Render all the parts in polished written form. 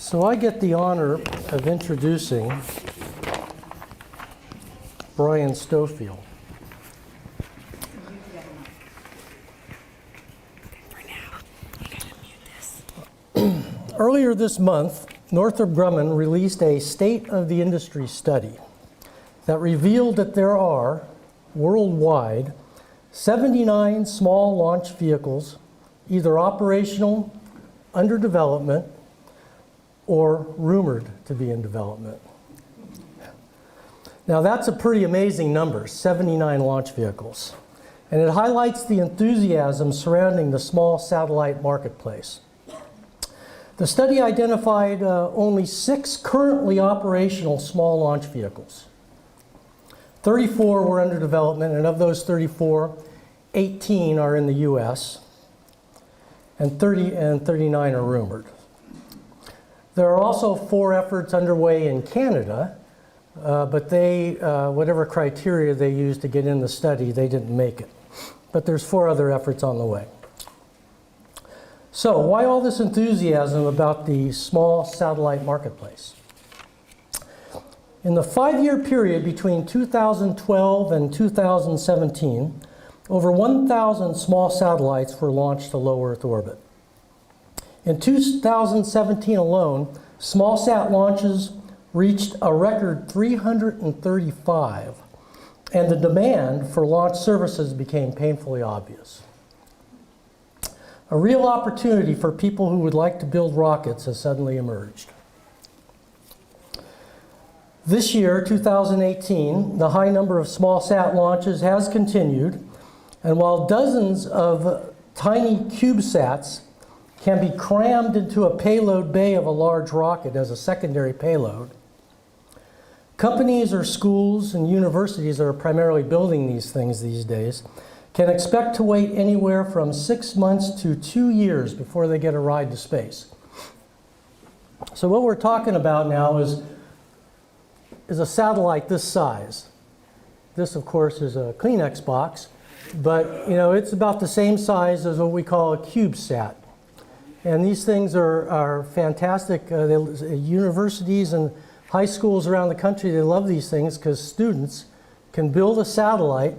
So I get the honor of introducing Brian Stofield. Earlier this month, Northrop Grumman released a State of the Industry study that revealed that there are, worldwide, 79 small launch vehicles, either operational, under development, or rumored to be in development. Now that's a pretty amazing number, 79 launch vehicles. And it highlights the enthusiasm surrounding the small satellite marketplace. The study identified only 6 currently operational small launch vehicles. 34 were under development, and of those 34, 18 are in the US, and 39 are rumored. There are also 4 efforts underway in Canada, but they, whatever criteria they used to get in the study, they didn't make it. But there's 4 other efforts on the way. So why all this enthusiasm about the small satellite marketplace? In the 5-year period between 2012 and 2017, over 1,000 small satellites were launched to low Earth orbit. In 2017 alone, small sat launches reached a record 335, and the demand for launch services became painfully obvious. A real opportunity for people who would like to build rockets has suddenly emerged. This year, 2018, the high number of small sat launches has continued, and while dozens of tiny CubeSats can be crammed into a payload bay of a large rocket as a secondary payload, companies or schools and universities that are primarily building these things these days can expect to wait anywhere from 6 months to 2 years before they get a ride to space. So what we're talking about now is a satellite this size. This, of course, is a Kleenex box, but you know, it's about the same size as what we call a CubeSat. And these things are fantastic. Universities and high schools around the country, they love these things because students can build a satellite,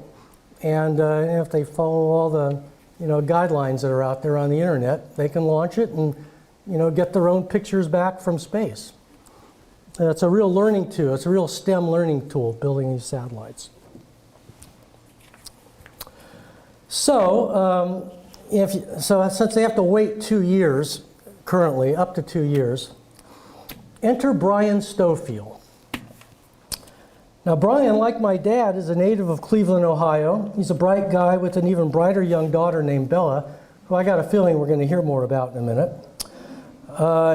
and if they follow all the guidelines that are out there on the internet, they can launch it and get their own pictures back from space. And it's a real learning tool. It's a real STEM learning tool, building these satellites. So, since they have to wait 2 years, currently, up to 2 years, enter Brian Stofield. Now, Brian, like my dad, is a native of Cleveland, Ohio. He's a bright guy with an even brighter young daughter named Bella, who I got a feeling we're going to hear more about in a minute.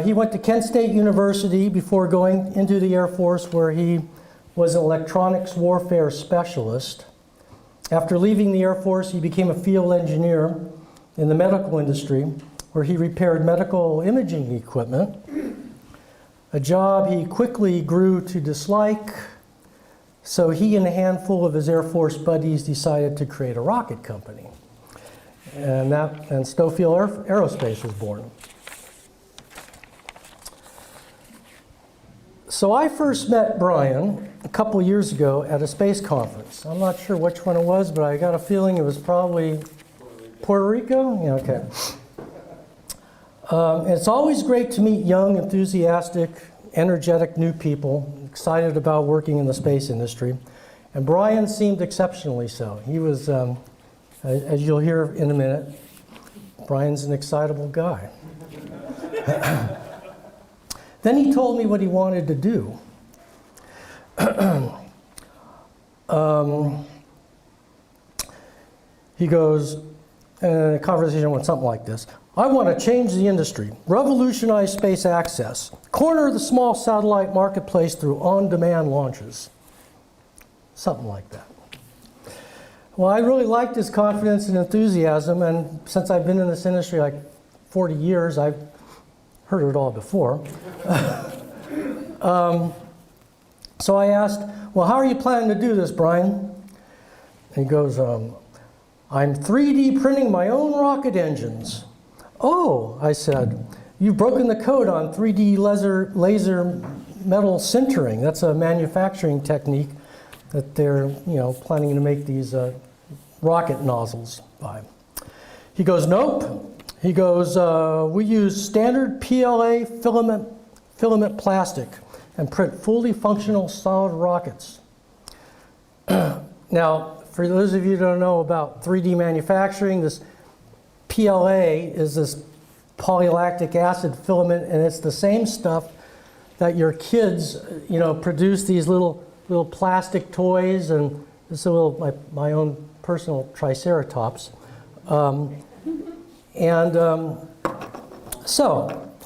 He went to Kent State University before going into the Air Force, where he was an electronics warfare specialist. After leaving the Air Force, he became a field engineer in the medical industry, where he repaired medical imaging equipment, a job he quickly grew to dislike. So he and a handful of his Air Force buddies decided to create a rocket company. And Stofield Aerospace was born. So I first met Brian a couple years ago at a space conference. I'm not sure which one it was, but I got a feeling it was probably Puerto Rico? Yeah, okay. It's always great to meet young, enthusiastic, energetic new people, excited about working in the space industry. And Brian seemed exceptionally so. He was, as you'll hear in a minute, Brian's an excitable guy. Then he told me what he wanted to do. He goes, a conversation went something like this: I want to change the industry, revolutionize space access, corner the small satellite marketplace through on-demand launches. Something like that. Well, I really liked his confidence and enthusiasm, and since I've been in this industry like 40 years, I've heard it all before. So I asked, well, how are you planning to do this, Brian? And he goes, I'm 3D printing my own rocket engines. Oh, I said, you've broken the code on 3D laser metal sintering. That's a manufacturing technique that they're planning to make these rocket nozzles by. He goes, nope. He goes, we use standard PLA filament plastic and print fully functional solid rockets. Now, for those of you who don't know about 3D manufacturing, this PLA is this polylactic acid filament, and it's the same stuff that your kids, produce these little plastic toys, and this is a little my own personal Triceratops. So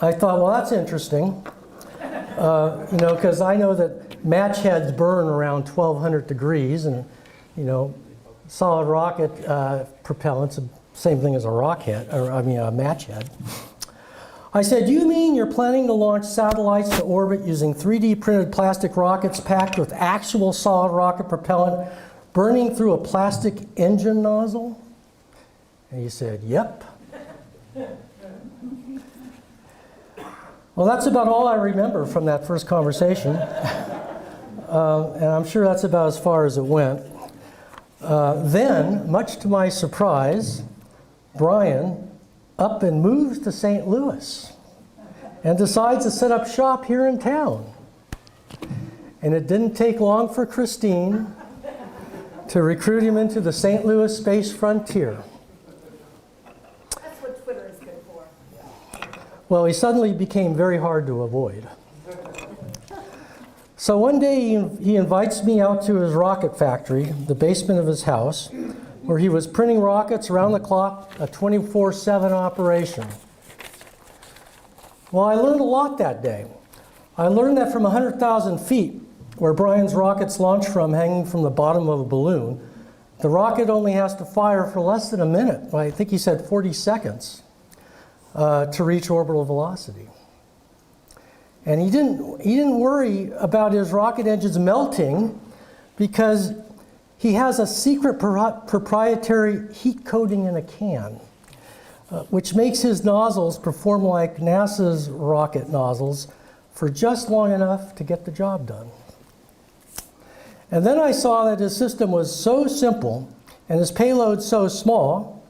I thought, well, that's interesting, because I know that match heads burn around 1200 degrees, and solid rocket propellant's the same thing as a a match head. I said, you mean you're planning to launch satellites to orbit using 3D printed plastic rockets packed with actual solid rocket propellant burning through a plastic engine nozzle? And he said, yep. Well, that's about all I remember from that first conversation. And I'm sure that's about as far as it went. Then, much to my surprise, Brian up and moves to St. Louis and decides to set up shop here in town. And it didn't take long for Christine to recruit him into the St. Louis space frontier. That's what Twitter is good for. Well, he suddenly became very hard to avoid. So one day he invites me out to his rocket factory, the basement of his house, where he was printing rockets around the clock, a 24/7 operation. Well, I learned a lot that day. I learned that from 100,000 feet, where Brian's rockets launch from, hanging from the bottom of a balloon, the rocket only has to fire for less than a minute, I think he said 40 seconds, to reach orbital velocity. And he didn't worry about his rocket engines melting, because he has a secret proprietary heat coating in a can, which makes his nozzles perform like NASA's rocket nozzles for just long enough to get the job done. And then I saw that his system was so simple and his payload so small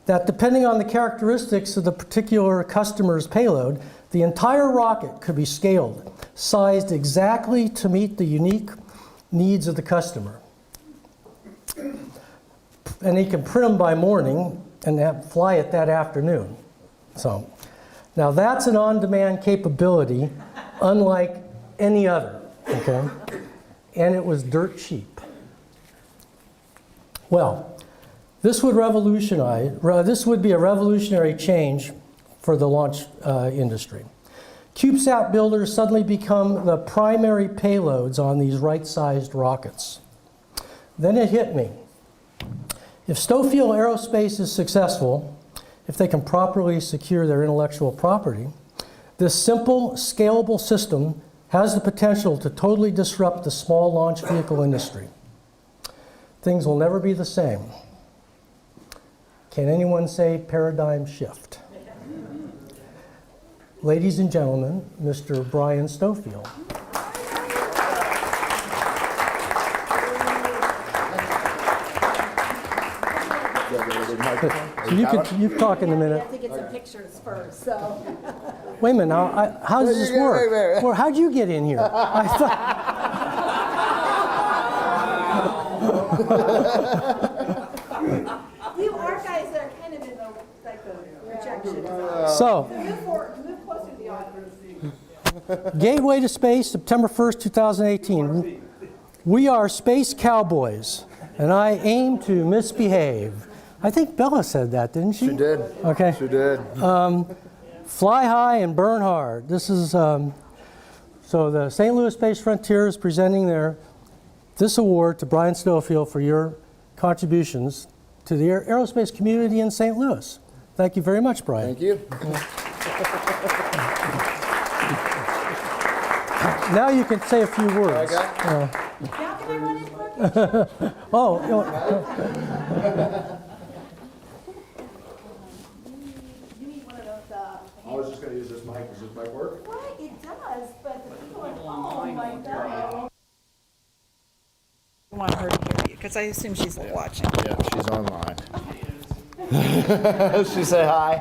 that, depending on the characteristics of the particular customer's payload, the entire rocket could be scaled, sized exactly to meet the unique needs of the customer. And he can print them by morning and fly it that afternoon. So, now that's an on-demand capability unlike any other, okay? And it was dirt cheap. Well, this would be a revolutionary change for the launch industry. CubeSat builders suddenly become the primary payloads on these right-sized rockets. Then it hit me. If Stofield Aerospace is successful, if they can properly secure their intellectual property, this simple, scalable system has the potential to totally disrupt the small launch vehicle industry. Things will never be the same. Can anyone say paradigm shift? Ladies and gentlemen, Mr. Brian Stofield. You talk in a minute. I have to get some pictures first, so. Wait a minute, now, how does this work? Well, how'd you get in here? I thought... You are guys that are kind of in the projection. So, Move closer to the audience. Gateway to Space, September 1st, 2018. We are space cowboys, and I aim to misbehave. I think Bella said that, didn't she? She did. Okay. She did. Fly high and burn hard. This is, so the St. Louis Space Frontier is presenting this award to Brian Stofield for your contributions to the aerospace community in St. Louis. Thank you very much, Brian. Thank you. Now you can say a few words. Now can I run in for a picture? Oh, You need one of those. I was just going to use this It does, but the people at home might not. I want her to hear you, because I assume she's watching. Yeah, she's online. She say hi.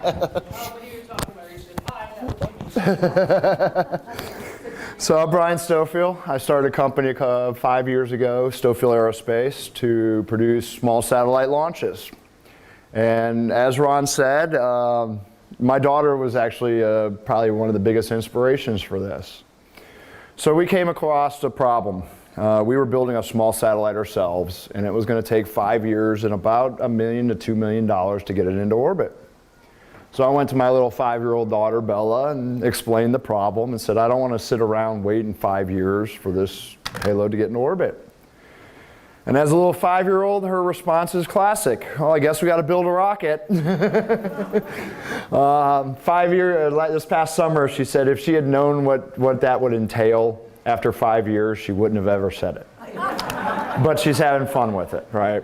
So I'm Brian Stofield. I started a company 5 years ago, Stofield Aerospace, to produce small satellite launches. And as Ron said, my daughter was actually probably one of the biggest inspirations for this. So we came across a problem. We were building a small satellite ourselves, and it was going to take 5 years and about $1 million to $2 million to get it into orbit. So I went to my little 5-year-old daughter, Bella, and explained the problem and said, I don't want to sit around waiting 5 years for this payload to get in orbit. And as a little 5-year-old, her response is classic. Well, I guess we got to build a rocket. 5 years, this past summer, she said if she had known what that would entail after 5 years, she wouldn't have ever said it. But she's having fun with it, right?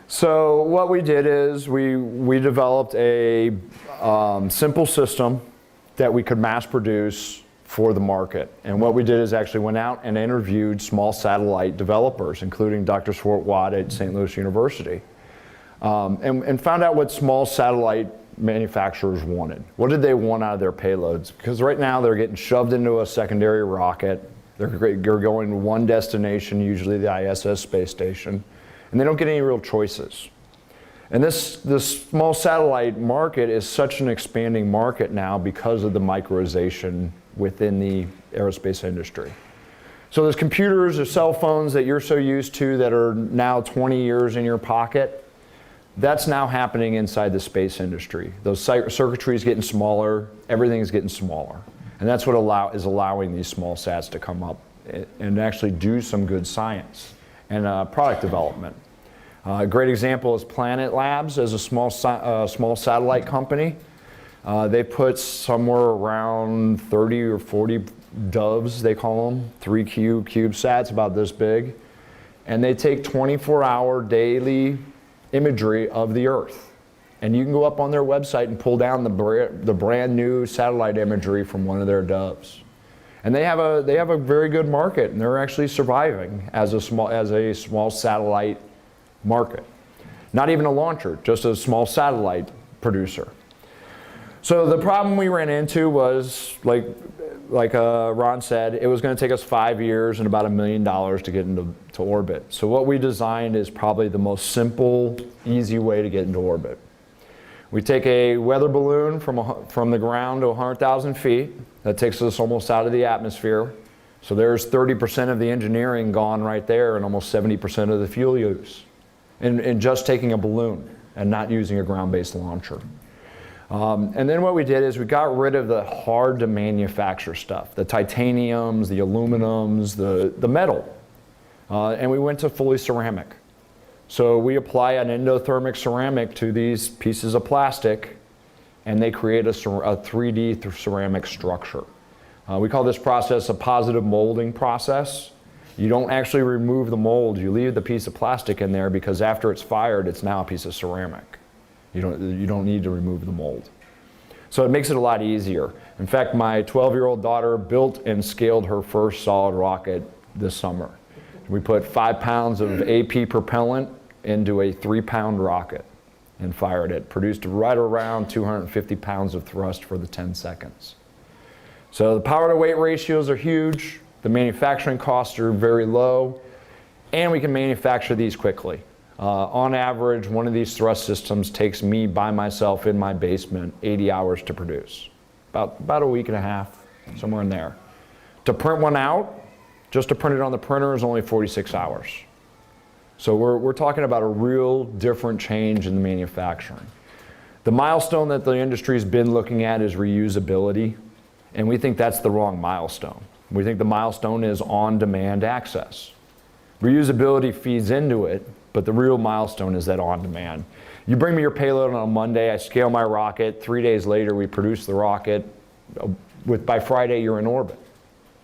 So what we did is we developed a simple system that we could mass produce for the market. And what we did is actually went out and interviewed small satellite developers, including Dr. Swart at St. Louis University, and found out what small satellite manufacturers wanted. What did they want out of their payloads? Because right now they're getting shoved into a secondary rocket. They're going to one destination, usually the ISS space station, and they don't get any real choices. And this small satellite market is such an expanding market now because of the microization within the aerospace industry. So there's computers or cell phones that you're so used to that are now 20 years in your pocket. That's now happening inside the space industry. Those circuitry is getting smaller, everything is getting smaller. And that's what is allowing these small sats to come up and actually do some good science and product development. A great example is Planet Labs as a small satellite company. They put somewhere around 30 or 40 doves, they call them, 3 CubeSats about this big. And they take 24-hour daily imagery of the Earth. And you can go up on their website and pull down the brand new satellite imagery from one of their doves. And they have a very good market, and they're actually surviving as a small satellite market. Not even a launcher, just a small satellite producer. So the problem we ran into was, like Ron said, it was going to take us 5 years and about $1 million to get into orbit. So what we designed is probably the most simple, easy way to get into orbit. We take a weather balloon from the ground to 100,000 feet. That takes us almost out of the atmosphere. So there's 30% of the engineering gone right there and almost 70% of the fuel use in just taking a balloon and not using a ground-based launcher. And then what we did is we got rid of the hard to manufacture stuff, the titaniums, the aluminums, the metal, and we went to fully ceramic. So we apply an endothermic ceramic to these pieces of plastic, and they create a 3D ceramic structure. We call this process a positive molding process. You don't actually remove the mold, you leave the piece of plastic in there because after it's fired, it's now a piece of ceramic. You don't need to remove the mold. So it makes it a lot easier. In fact, my 12-year-old daughter built and scaled her first solid rocket this summer. We put 5 pounds of AP propellant into a 3-pound rocket and fired it. Produced right around 250 pounds of thrust for the 10 seconds. So the power to weight ratios are huge. The manufacturing costs are very low. And we can manufacture these quickly. On average, one of these thrust systems takes me by myself in my basement 80 hours to produce. About a week and a half, somewhere in there. To print one out, just to print it on the printer is only 46 hours. So we're talking about a real different change in the manufacturing. The milestone that the industry's been looking at is reusability, and we think that's the wrong milestone. We think the milestone is on-demand access. Reusability feeds into it, but the real milestone is that on-demand. You bring me your payload on a Monday, I scale my rocket, 3 days later we produce the rocket, by Friday you're in orbit.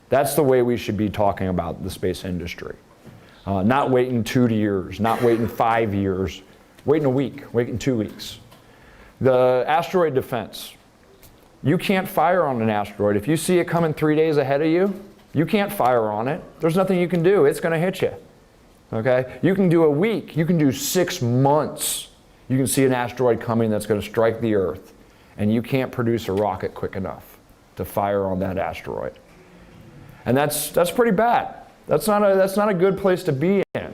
That's the way we should be talking about the space industry. Not waiting 2 years, not waiting 5 years, waiting a week, waiting 2 weeks. The Asteroid Defense. You can't fire on an asteroid. If you see it coming 3 days ahead of you, you can't fire on it. There's nothing you can do. It's going to hit you. Okay? You can do a week. You can do 6 months. You can see an asteroid coming that's going to strike the Earth, and you can't produce a rocket quick enough to fire on that asteroid. And that's pretty bad. That's not a good place to be in.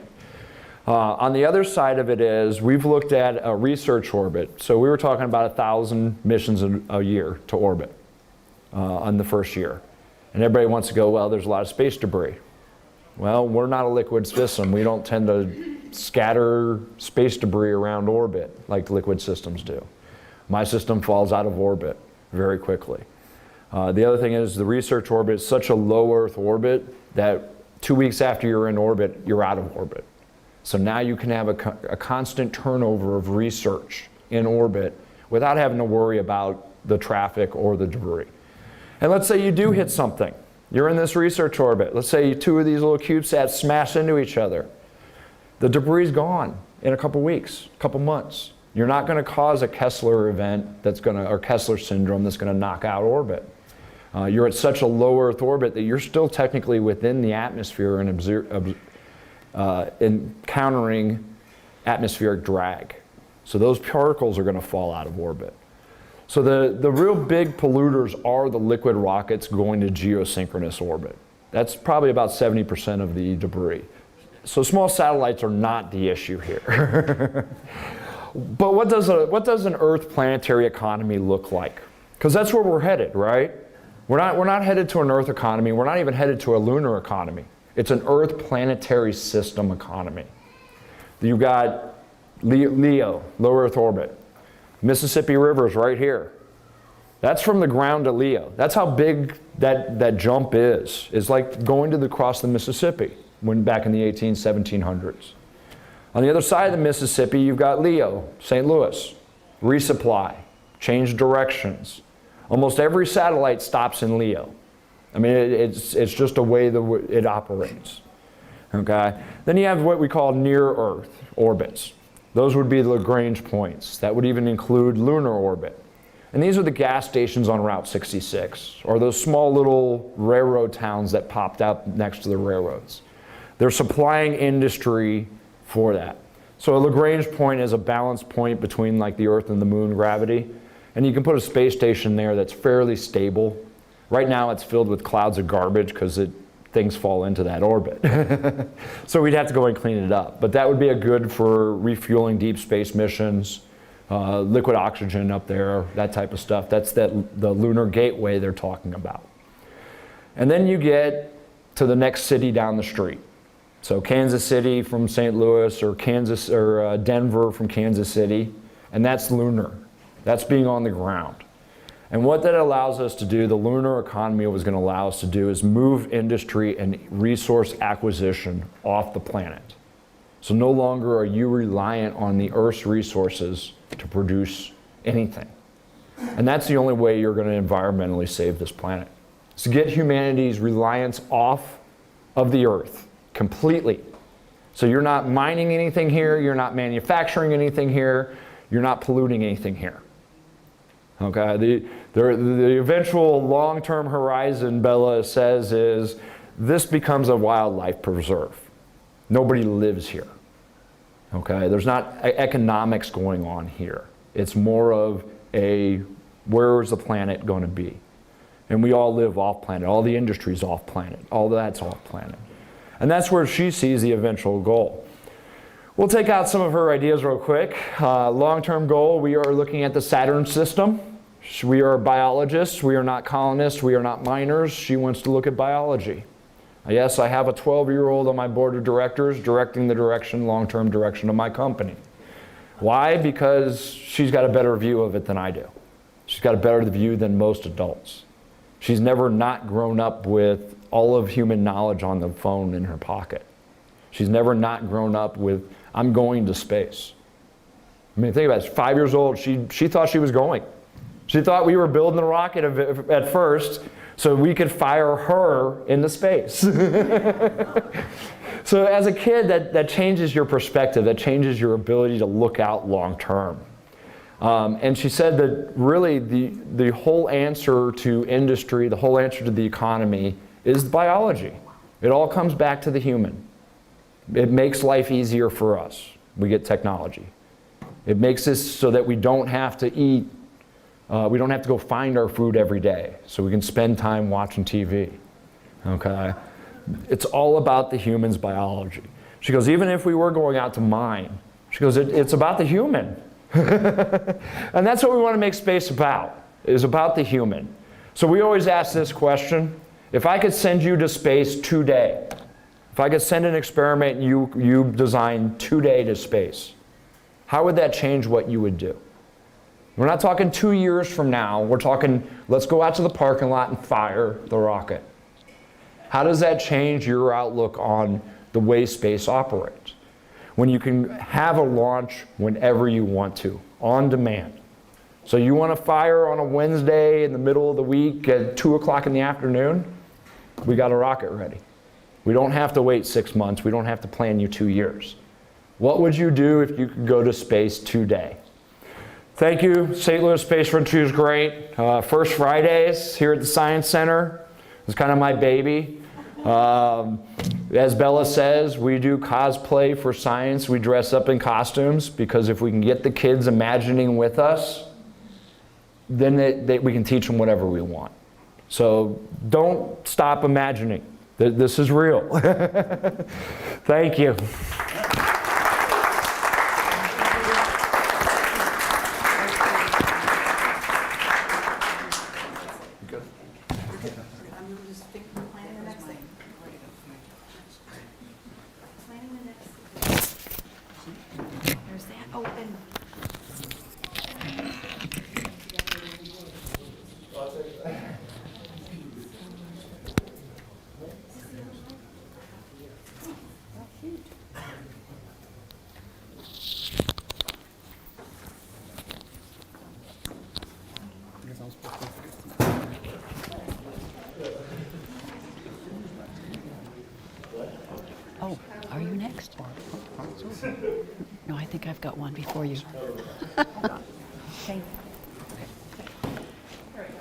On the other side of it is, we've looked at a research orbit. So we were talking about 1,000 missions a year to orbit on the first year. And everybody wants to go, well, there's a lot of space debris. Well, we're not a liquid system. We don't tend to scatter space debris around orbit like liquid systems do. My system falls out of orbit very quickly. The other thing is the research orbit is such a low Earth orbit that 2 weeks after you're in orbit, you're out of orbit. So now you can have a constant turnover of research in orbit without having to worry about the traffic or the debris. And let's say you do hit something. You're in this research orbit. Let's say 2 of these little CubeSats smash into each other. The debris is gone in a couple weeks, a couple months. You're not going to cause a Kessler event or Kessler syndrome that's going to knock out orbit. You're at such a low Earth orbit that you're still technically within the atmosphere and encountering atmospheric drag. So those particles are going to fall out of orbit. So the real big polluters are the liquid rockets going to geosynchronous orbit. That's probably about 70% of the debris. So small satellites are not the issue here. But what does an Earth planetary economy look like? Because that's where we're headed, right? We're not headed to an Earth economy. We're not even headed to a lunar economy. It's an Earth planetary system economy. You've got LEO, low Earth orbit. Mississippi River is right here. That's from the ground to LEO. That's how big that jump is. It's like going to across the Mississippi back in the 1700s. On the other side of the Mississippi, you've got LEO, St. Louis, resupply, change directions. Almost every satellite stops in LEO. I mean, it's just a way that it operates. Okay? Then you have what we call near-Earth orbits. Those would be the Lagrange points. That would even include lunar orbit. And these are the gas stations on Route 66, or those small little railroad towns that popped up next to the railroads. They're supplying industry for that. So a Lagrange point is a balance point between like the Earth and the Moon gravity. And you can put a space station there that's fairly stable. Right now it's filled with clouds of garbage because things fall into that orbit. So we'd have to go and clean it up. But that would be a good for refueling deep space missions, liquid oxygen up there, that type of stuff. That's the lunar gateway they're talking about. And then you get to the next city down the street. So Kansas City from St. Louis, or Denver from Kansas City, and that's lunar. That's being on the ground. And what that allows us to do, the lunar economy was going to allow us to do, is move industry and resource acquisition off the planet. So no longer are you reliant on the Earth's resources to produce anything. And that's the only way you're going to environmentally save this planet. Is to get humanity's reliance off of the Earth completely. So you're not mining anything here, you're not manufacturing anything here, you're not polluting anything here. Okay, the eventual long-term horizon, Bella says, is this becomes a wildlife preserve. Nobody lives here. Okay, there's not economics going on here. It's more of where is the planet going to be? And we all live off-planet. All the industry's off-planet. All that's off-planet. And that's where she sees the eventual goal. We'll take out some of her ideas real quick. Long-term goal, we are looking at the Saturn system. We are biologists. We are not colonists. We are not miners. She wants to look at biology. Yes, I have a 12-year-old on my board of directors directing the long-term direction of my company. Why? Because she's got a better view of it than I do. She's got a better view than most adults. She's never not grown up with all of human knowledge on the phone in her pocket. She's never not grown up with, I'm going to space. I mean, think about it, 5 years old, she thought she was going. She thought we were building the rocket at first so we could fire her into space. So as a kid, that changes your perspective, that changes your ability to look out long term. And she said that really the whole answer to industry, the whole answer to the economy is biology. It all comes back to the human. It makes life easier for us. We get technology. It makes this so that we don't have to eat, we don't have to go find our food every day, so we can spend time watching TV, okay? It's all about the human's biology. She goes, even if we were going out to mine, she goes, it's about the human. And that's what we want to make space about, is about the human. So we always ask this question, if I could send you to space today, if I could send an experiment and you design today to space, how would that change what you would do? We're not talking 2 years from now, we're talking, let's go out to the parking lot and fire the rocket. How does that change your outlook on the way space operates? When you can have a launch whenever you want to, on demand. So you want to fire on a Wednesday in the middle of the week at 2 o'clock in the afternoon? We got a rocket ready. We don't have to wait 6 months. We don't have to plan you 2 years. What would you do if you could go to space today? Thank you. St. Louis Space Run 2 is great. First Fridays here at the Science Center is kind of my baby. As Bella says, we do cosplay for science. We dress up in costumes because if we can get the kids imagining with us, then we can teach them whatever we want. So don't stop imagining. This is real. Thank you. There's that open. Oh, are you next? No, I think I've got one before you.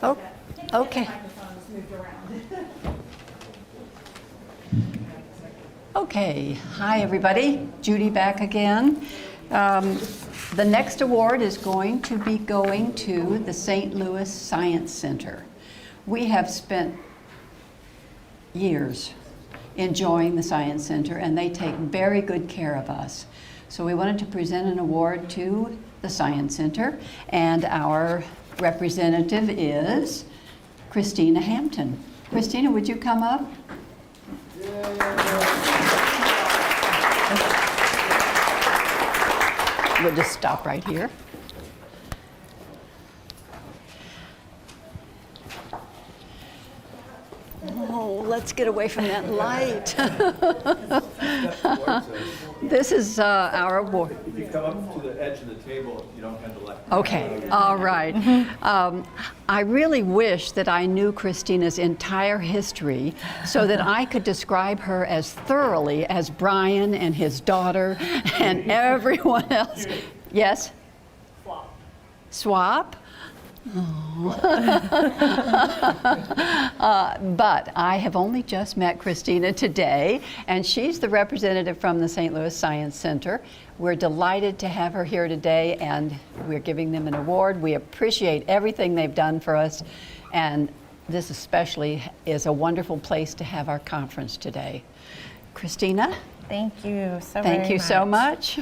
Oh, okay. Okay, hi everybody, Judy back again. The next award is going to be going to the St. Louis Science Center. We have spent years enjoying the Science Center, and they take very good care of us. So we wanted to present an award to the Science Center, and our representative is Christina Hampton. Christina, would you come up? We'll just stop right here. Oh, let's get away from that light. This is our award. If you come up to the edge of the table, you don't have to let. Okay, all right. I really wish that I knew Christina's entire history so that I could describe her as thoroughly as Brian and his daughter and everyone else. Yes? Swap. Swap? But I have only just met Christina today, and she's the representative from the St. Louis Science Center. We're delighted to have her here today, and we're giving them an award. We appreciate everything they've done for us, and this especially is a wonderful place to have our conference today. Christina? Thank you so very much. Thank you so much.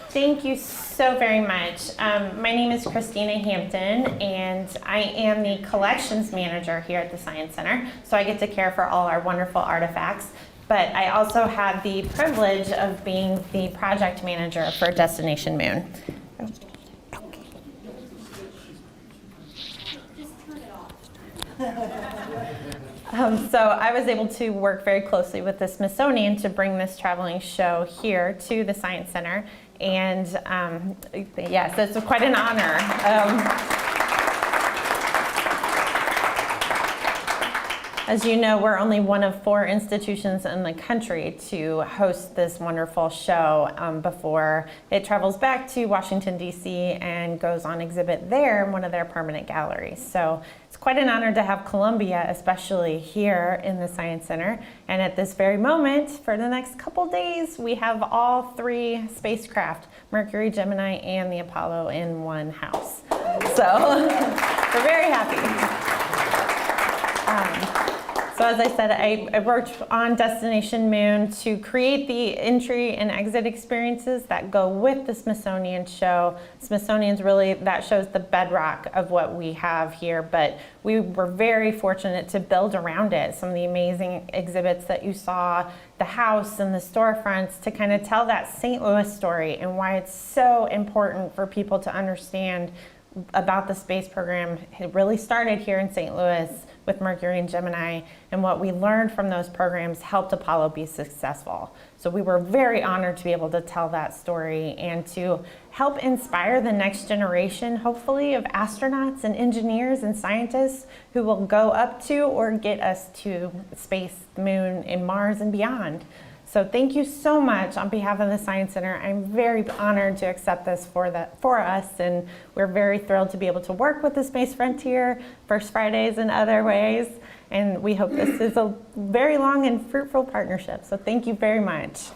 Thank you so very much. My name is Christina Hampton, and I am the collections manager here at the Science Center, so I get to care for all our wonderful artifacts. But I also have the privilege of being the project manager for Destination Moon. So I was able to work very closely with the Smithsonian to bring this traveling show here to the Science Center. And yes, it's quite an honor. As you know, we're only one of 4 institutions in the country to host this wonderful show before it travels back to Washington, D.C. and goes on exhibit there in one of their permanent galleries. So it's quite an honor to have Columbia, especially here in the Science Center. And at this very moment, for the next couple days, we have all 3 spacecraft, Mercury, Gemini, and the Apollo in one house. So we're very happy. So as I said, I worked on Destination Moon to create the entry and exit experiences that go with the Smithsonian show. Smithsonian's really, that shows the bedrock of what we have here, but we were very fortunate to build around it. Some of the amazing exhibits that you saw, the house and the storefronts, to kind of tell that St. Louis story and why it's so important for people to understand about the space program. It really started here in St. Louis with Mercury and Gemini, and what we learned from those programs helped Apollo be successful. So we were very honored to be able to tell that story and to help inspire the next generation, hopefully, of astronauts and engineers and scientists who will go up to or get us to space, the moon, and Mars and beyond. So thank you so much on behalf of the Science Center. I'm very honored to accept this for us, and we're very thrilled to be able to work with the Space Frontier, First Fridays and other ways, and we hope this is a very long and fruitful partnership. So thank you very much.